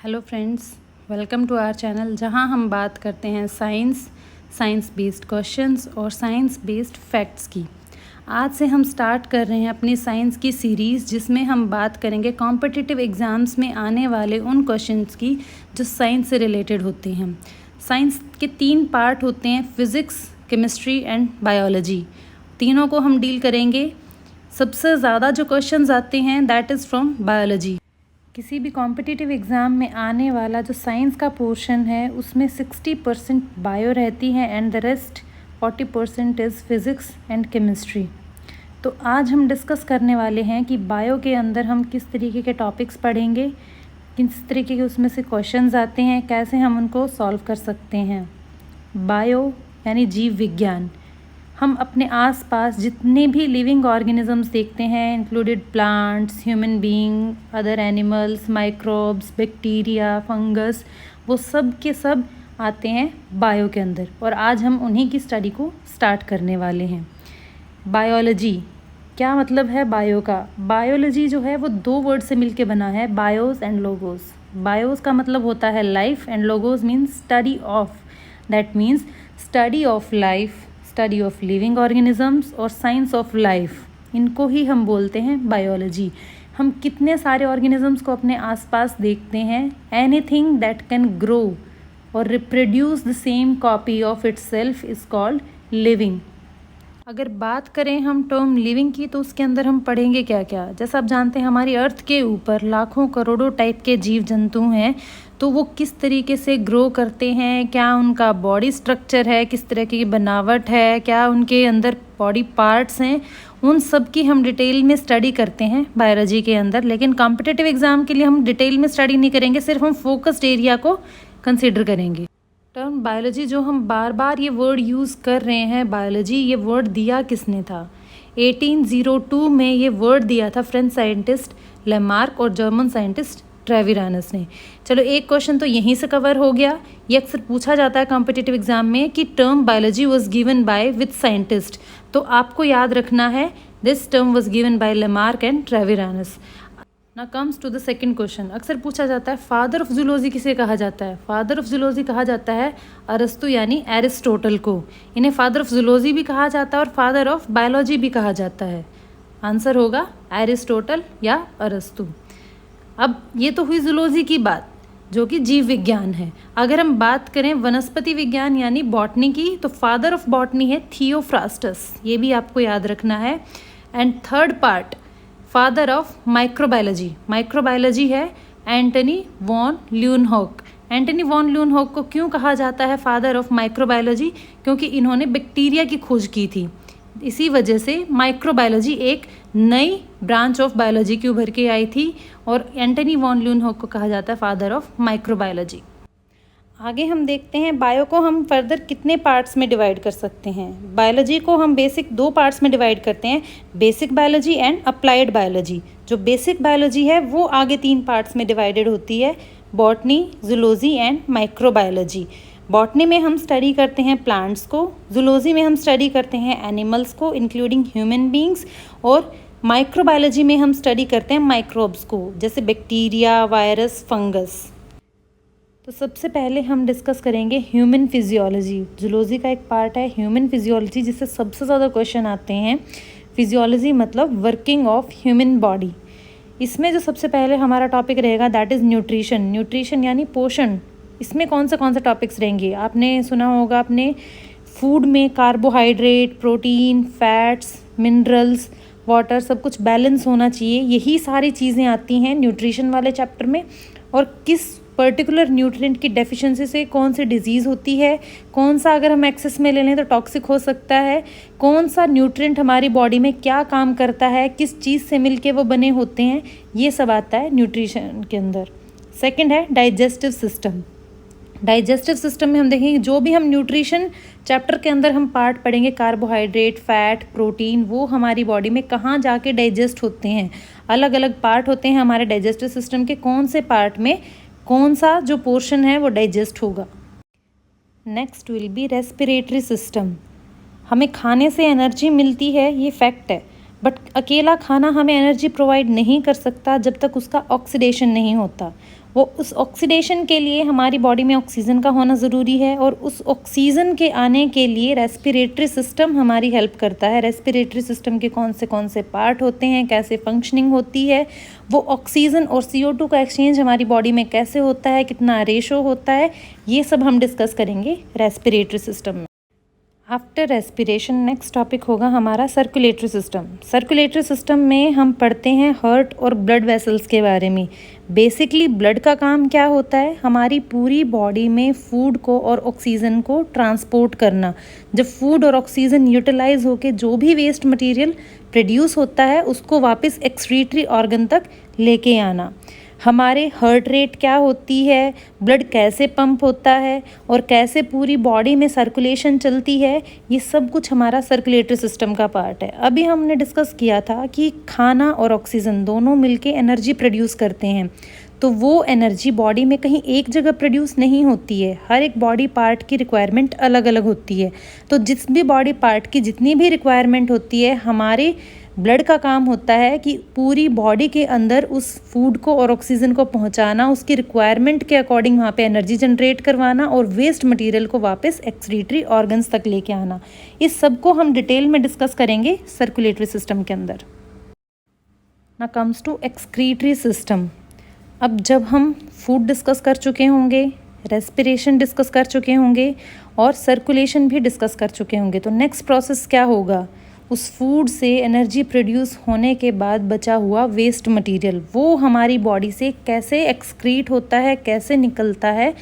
Hello friends, welcome to our channel जहां हम बात करते हैं साइंस बेस्ड क्वेश्चंस और साइंस बेस्ड फैक्ट्स की। आज से हम स्टार्ट कर रहे हैं अपनी साइंस की सीरीज़ जिसमें हम बात करेंगे कॉम्पिटिटिव एग्ज़ाम्स में आने वाले उन क्वेश्चंस की जो साइंस से रिलेटेड होते हैं। साइंस के 3 पार्ट होते हैं, फिज़िक्स, केमिस्ट्री एंड बायोलॉजी। तीनों को हम डील करेंगे। सबसे ज़्यादा जो क्वेश्चंस आते हैं दैट इज़ फ्रॉम बायोलॉजी। किसी भी कॉम्पिटिटिव एग्ज़ाम में आने वाला जो साइंस का पोर्शन है उसमें 60% बायो रहती है and the rest 40% is physics and chemistry. तो आज हम डिस्कस करने वाले हैं कि बायो के अंदर हम किस तरीके के टॉपिक्स पढ़ेंगे, किस तरीके के उसमें से क्वेश्चंस आते हैं, कैसे हम उनको सॉल्व कर सकते हैं। बायो यानी जीव विज्ञान। हम अपने आसपास जितने भी लिविंग ऑर्गेनिजम्स देखते हैं, included plants, human being, other animals, microbes, bacteria, fungus, वो सब के सब आते हैं बायो के अंदर और आज हम उन्हीं की स्टडी को स्टार्ट करने वाले हैं। बायोलॉजी, क्या मतलब है बायो का? बायोलॉजी जो है वो 2 वर्ड से मिलके बना है, बायोस एंड लोगोस। बायोस का मतलब होता है life and logos means study of, that means study of life, study of living organisms और साइंस ऑफ लाइफ, इनको ही हम बोलते हैं बायोलॉजी। हम कितने सारे ऑर्गेनिजम्स को अपने आसपास देखते हैं, एनीथिंग दैट कैन ग्रो और reproduce the same copy of itself is called living. अगर बात करें हम टर्म लिविंग की तो उसके अंदर हम पढ़ेंगे क्या क्या। जैसा आप जानते हैं हमारी अर्थ के ऊपर लाखों करोड़ों टाइप के जीव जंतु हैं, तो वो किस तरीके से ग्रो करते हैं, क्या उनका बॉडी स्ट्रक्चर है, किस तरह की बनावट है, क्या उनके अंदर बॉडी पार्ट्स हैं, उन सब की हम डिटेल में स्टडी करते हैं बायोलॉजी के अंदर। लेकिन कॉम्पिटिटिव एग्ज़ाम के लिए हम डिटेल में स्टडी नहीं करेंगे, सिर्फ हम फोकस्ड एरिया को कंसिडर करेंगे। टर्म बायोलॉजी जो हम बार बार ये वर्ड यूज़ कर रहे हैं, बायोलॉजी, ये वर्ड दिया किसने था? 1802 में ये वर्ड दिया था फ्रेंच साइंटिस्ट लेमार्क और जर्मन साइंटिस्ट ट्रेविरानस ने। चलो एक क्वेश्चन तो यहीं से कवर हो गया। ये अक्सर पूछा जाता है कॉम्पिटिटिव एग्जाम में कि term biology was given by which scientist, तो आपको याद रखना है this term was given by Lamarck and Treviranus. ना comes to the second question. अक्सर पूछा जाता है फादर ऑफ जूलॉजी किसे कहा जाता है? फादर ऑफ जूलॉजी कहा जाता है अरस्तु यानी एरिस्टोटल को। इन्हें फादर ऑफ जूलॉजी भी कहा जाता है और फादर ऑफ बायोलॉजी भी कहा जाता है। आंसर होगा एरिस्टोटल या अरस्तु। अब ये तो हुई जूलॉजी की बात जो कि जीव विज्ञान है। अगर हम बात करें वनस्पति विज्ञान यानी बॉटनी की, तो फादर ऑफ बॉटनी है थियोफ्रास्टस, ये भी आपको याद रखना है। And third part, father of microbiology, microbiology है एंटनी वॉन ल्यूनहॉक। एंटनी वॉन ल्यूनहॉक को क्यों कहा जाता है फादर ऑफ माइक्रोबायोलॉजी? क्योंकि इन्होंने बैक्टीरिया की खोज की थी। इसी वजह से माइक्रोबायोलॉजी एक नई ब्रांच ऑफ बायोलॉजी की उभर के आई थी और एंटनी वॉन ल्यूनहॉक को कहा जाता है फादर ऑफ माइक्रोबायोलॉजी। आगे हम देखते हैं बायो को हम फर्दर कितने पार्ट्स में डिवाइड कर सकते हैं। बायोलॉजी को हम बेसिक 2 पार्ट्स में डिवाइड करते हैं, basic biology and applied biology. जो बेसिक बायोलॉजी है वो आगे 3 पार्ट्स में डिवाइडेड होती है, botany, zoology and microbiology. Botany में हम स्टडी करते हैं प्लांट्स को, जूलॉजी में हम स्टडी करते हैं एनिमल्स को इंक्लूडिंग ह्यूमन बींग्स, और माइक्रोबायोलॉजी में हम स्टडी करते हैं माइक्रोब्स को, जैसे बैक्टीरिया, वायरस, फंगस। तो सबसे पहले हम डिस्कस करेंगे ह्यूमन फिजियोलॉजी। जूलॉजी का एक पार्ट है ह्यूमन फिजियोलॉजी जिससे सबसे ज़्यादा क्वेश्चन आते हैं। फिजियोलॉजी मतलब वर्किंग ऑफ ह्यूमन बॉडी। इसमें जो सबसे पहले हमारा टॉपिक रहेगा दैट इज़ न्यूट्रिशन। न्यूट्रिशन यानी पोषण। इसमें कौन से टॉपिक्स रहेंगे? आपने सुना होगा अपने फूड में carbohydrate, protein, fats, minerals, water, सब कुछ बैलेंस होना चाहिए। यही सारी चीज़ें आती हैं न्यूट्रिशन वाले चैप्टर में। और किस पर्टिकुलर न्यूट्रिएंट की डेफिशिएंसी से कौन सी डिजीज़ होती है, कौन सा अगर हम एक्सेस में ले लें तो टॉक्सिक हो सकता है, कौन सा न्यूट्रिएंट हमारी बॉडी में क्या काम करता है, किस चीज़ से मिलके वो बने होते हैं, ये सब आता है न्यूट्रिशन के अंदर। सेकंड है डाइजेस्टिव सिस्टम। डाइजेस्टिव सिस्टम में हम देखेंगे जो भी हम न्यूट्रिशन चैप्टर के अंदर हम पार्ट पढ़ेंगे, कार्बोहाइड्रेट, फैट, प्रोटीन, वो हमारी बॉडी में कहाँ जाके डाइजेस्ट होते हैं। अलग अलग पार्ट होते हैं हमारे डाइजेस्टिव सिस्टम के, कौन से पार्ट में कौन सा जो पोर्शन है वो डाइजेस्ट होगा। Next will be respiratory system. हमें खाने से एनर्जी मिलती है, ये फैक्ट है, बट अकेला खाना हमें एनर्जी प्रोवाइड नहीं कर सकता जब तक उसका ऑक्सीडेशन नहीं होता। वो उस ऑक्सीडेशन के लिए हमारी बॉडी में ऑक्सीजन का होना ज़रूरी है, और उस ऑक्सीजन के आने के लिए रेस्पिरेटरी सिस्टम हमारी हेल्प करता है। रेस्पिरेटरी सिस्टम के कौन से पार्ट होते हैं, कैसे फंक्शनिंग होती है, वो ऑक्सीजन और CO2 का एक्सचेंज हमारी बॉडी में कैसे होता है, कितना रेशो होता है, ये सब हम डिस्कस करेंगे रेस्पिरेटरी सिस्टम में। आफ्टर रेस्पिरेशन नेक्स्ट टॉपिक होगा हमारा सर्कुलेटरी सिस्टम। सर्कुलेटरी सिस्टम में हम पढ़ते हैं हार्ट और ब्लड वेसल्स के बारे में। बेसिकली ब्लड का काम क्या होता है, हमारी पूरी बॉडी में फूड को और ऑक्सीजन को ट्रांसपोर्ट करना। जब फूड और ऑक्सीजन यूटिलाइज होकर जो भी वेस्ट मटेरियल प्रोड्यूस होता है उसको वापस एक्सक्रीटरी ऑर्गन तक लेके आना। हमारे हार्ट रेट क्या होती है, ब्लड कैसे पंप होता है और कैसे पूरी बॉडी में सर्कुलेशन चलती है, ये सब कुछ हमारा सर्कुलेटरी सिस्टम का पार्ट है। अभी हमने डिस्कस किया था कि खाना और ऑक्सीजन दोनों मिलके एनर्जी प्रोड्यूस करते हैं, तो वो एनर्जी बॉडी में कहीं एक जगह प्रोड्यूस नहीं होती है। हर एक बॉडी पार्ट की रिक्वायरमेंट अलग अलग होती है। तो जिस भी बॉडी पार्ट की जितनी भी रिक्वायरमेंट होती है, हमारे ब्लड का काम होता है कि पूरी बॉडी के अंदर उस फूड को और ऑक्सीजन को पहुंचाना, उसकी रिक्वायरमेंट के अकॉर्डिंग वहाँ पे एनर्जी जनरेट करवाना और वेस्ट मटेरियल को वापस एक्सक्रीटरी ऑर्गन्स तक लेके आना। इस सब को हम डिटेल में डिस्कस करेंगे सर्कुलेटरी सिस्टम के अंदर। ना कम्स टू एक्सक्रीटरी सिस्टम। अब जब हम फूड डिस्कस कर चुके होंगे, रेस्पिरेशन डिस्कस कर चुके होंगे और सर्कुलेशन भी डिस्कस कर चुके होंगे, तो नेक्स्ट प्रोसेस क्या होगा, उस फूड से एनर्जी प्रोड्यूस होने के बाद बचा हुआ वेस्ट मटेरियल वो हमारी बॉडी से कैसे एक्सक्रीट होता है, कैसे निकलता है,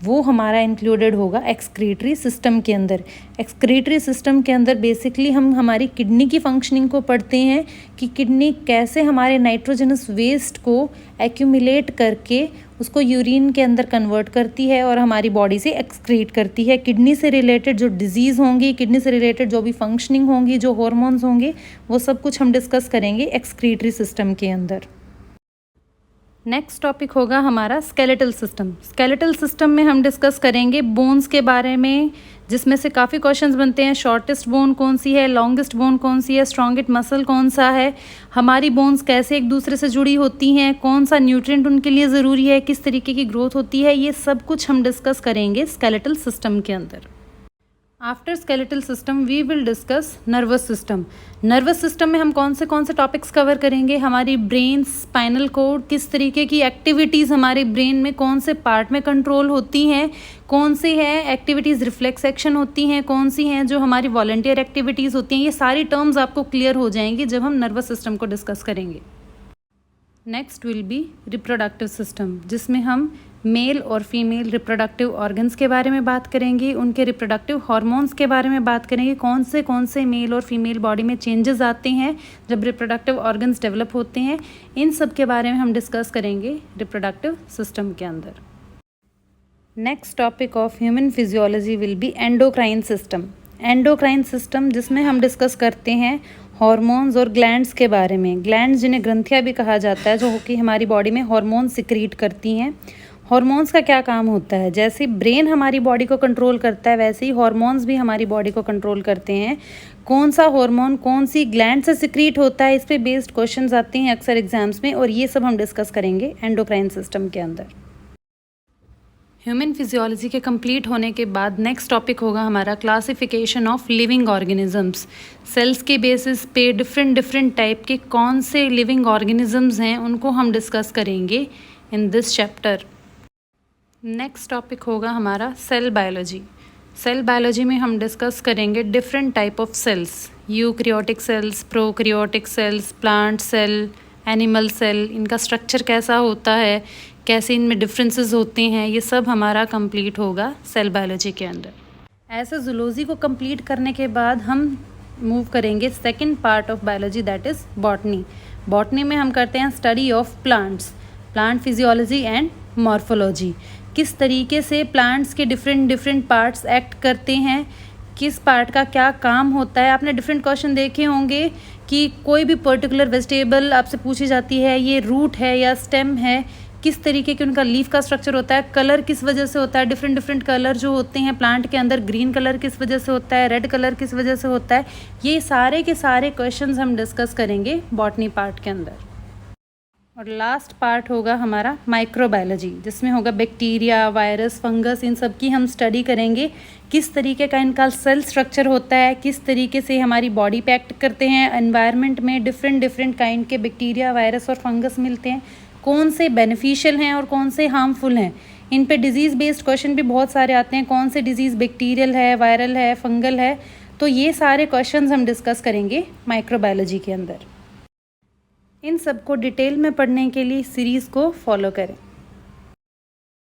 वो हमारा इंक्लूडेड होगा एक्सक्रीटरी सिस्टम के अंदर। एक्सक्रीटरी सिस्टम के अंदर बेसिकली हम हमारी किडनी की फंक्शनिंग को पढ़ते हैं कि किडनी कैसे हमारे नाइट्रोजनस वेस्ट को एक्यूमुलेट करके उसको यूरिन के अंदर कन्वर्ट करती है और हमारी बॉडी से एक्सक्रीट करती है। किडनी से रिलेटेड जो डिजीज़ होंगी, किडनी से रिलेटेड जो भी फंक्शनिंग होंगी, जो हार्मोन्स होंगे, वो सब कुछ हम डिस्कस करेंगे एक्सक्रीटरी सिस्टम के अंदर। नेक्स्ट टॉपिक होगा हमारा स्केलेटल सिस्टम। स्केलेटल सिस्टम में हम डिस्कस करेंगे बोन्स के बारे में, जिसमें से काफ़ी क्वेश्चंस बनते हैं। शॉर्टेस्ट बोन कौन सी है, लॉन्गेस्ट बोन कौन सी है, स्ट्रॉन्गेस्ट मसल कौन सा है, हमारी बोन्स कैसे एक दूसरे से जुड़ी होती हैं, कौन सा न्यूट्रिएंट उनके लिए ज़रूरी है, किस तरीके की ग्रोथ होती है, ये सब कुछ हम डिस्कस करेंगे स्केलेटल सिस्टम के अंदर। After skeletal system we will discuss nervous system. Nervous system में हम कौन से टॉपिक्स कवर करेंगे, हमारी ब्रेन, स्पाइनल कोड, किस तरीके की एक्टिविटीज़ हमारे ब्रेन में कौन से पार्ट में कंट्रोल होती हैं, कौन सी है एक्टिविटीज़ रिफ्लेक्स एक्शन होती हैं, कौन सी हैं जो हमारी वॉलंटियर एक्टिविटीज़ होती हैं, ये सारी टर्म्स आपको क्लियर हो जाएंगी जब हम नर्वस सिस्टम को डिस्कस करेंगे। Next will be reproductive system, जिसमें हम मेल और फीमेल रिप्रोडक्टिव ऑर्गन्स के बारे में बात करेंगे, उनके रिप्रोडक्टिव हार्मोन्स के बारे में बात करेंगे, कौन से मेल और फीमेल बॉडी में चेंजेस आते हैं जब रिप्रोडक्टिव ऑर्गन्स डेवलप होते हैं, इन सब के बारे में हम डिस्कस करेंगे रिप्रोडक्टिव सिस्टम के अंदर। Next topic of human physiology will be endocrine system. Endocrine system जिसमें हम डिस्कस करते हैं हार्मोन्स और ग्लैंड्स के बारे में। ग्लैंड्स जिन्हें ग्रंथियाँ भी कहा जाता है, जो कि हमारी बॉडी में हार्मोन सिक्रीट करती हैं। हार्मोन्स का क्या काम होता है, जैसे ब्रेन हमारी बॉडी को कंट्रोल करता है, वैसे ही हार्मोन्स भी हमारी बॉडी को कंट्रोल करते हैं। कौन सा हार्मोन कौन सी ग्लैंड से सिक्रीट होता है, इस पे बेस्ड क्वेश्चंस आते हैं अक्सर एग्जाम्स में, और ये सब हम डिस्कस करेंगे एंडोक्राइन सिस्टम के अंदर। ह्यूमन फिजियोलॉजी के कंप्लीट होने के बाद नेक्स्ट टॉपिक होगा हमारा classification of living organisms. Cells के बेसिस पे डिफरेंट टाइप के कौन से लिविंग ऑर्गेनिजम्स हैं उनको हम डिस्कस करेंगे in this chapter. Next topic होगा हमारा सेल बायोलॉजी। सेल बायोलॉजी में हम डिस्कस करेंगे different type of cells, eukaryotic cells, prokaryotic cells, plant cell, animal cell, इनका स्ट्रक्चर कैसा होता है, कैसे इनमें डिफरेंसेस होते हैं, ये सब हमारा कंप्लीट होगा सेल बायोलॉजी के अंदर। ऐसे जूलॉजी को कंप्लीट करने के बाद हम मूव करेंगे second part of biology, that is botany. Botany में हम करते हैं study of plants, plant physiology and morphology. किस तरीके से प्लांट्स के डिफरेंट पार्ट्स एक्ट करते हैं, किस पार्ट का क्या काम होता है। आपने डिफरेंट क्वेश्चन देखे होंगे कि कोई भी पर्टिकुलर वेजिटेबल आपसे पूछी जाती है, ये रूट है या स्टेम है, किस तरीके के उनका लीफ का स्ट्रक्चर होता है, कलर किस वजह से होता है, डिफरेंट डिफरेंट कलर जो होते हैं प्लांट के अंदर, ग्रीन कलर किस वजह से होता है, रेड कलर किस वजह से होता है, ये सारे के सारे क्वेश्चंस हम डिस्कस करेंगे बॉटनी पार्ट के अंदर। और लास्ट पार्ट होगा हमारा माइक्रोबायोलॉजी, जिसमें होगा बैक्टीरिया, वायरस, फंगस, इन सब की हम स्टडी करेंगे। किस तरीके का इनका सेल स्ट्रक्चर होता है, किस तरीके से हमारी बॉडी पे एक्ट करते हैं, एनवायरनमेंट में डिफरेंट डिफरेंट काइंड के बैक्टीरिया, वायरस और फंगस मिलते हैं, कौन से बेनिफिशियल हैं और कौन से हार्मफुल हैं। इन पे डिजीज़ बेस्ड क्वेश्चन भी बहुत सारे आते हैं, कौन से डिजीज़ बैक्टीरियल है, वायरल है, फंगल है। तो ये सारे क्वेश्चंस हम डिस्कस करेंगे माइक्रोबायोलॉजी के अंदर। इन सब को डिटेल में पढ़ने के लिए सीरीज़ को फॉलो करें।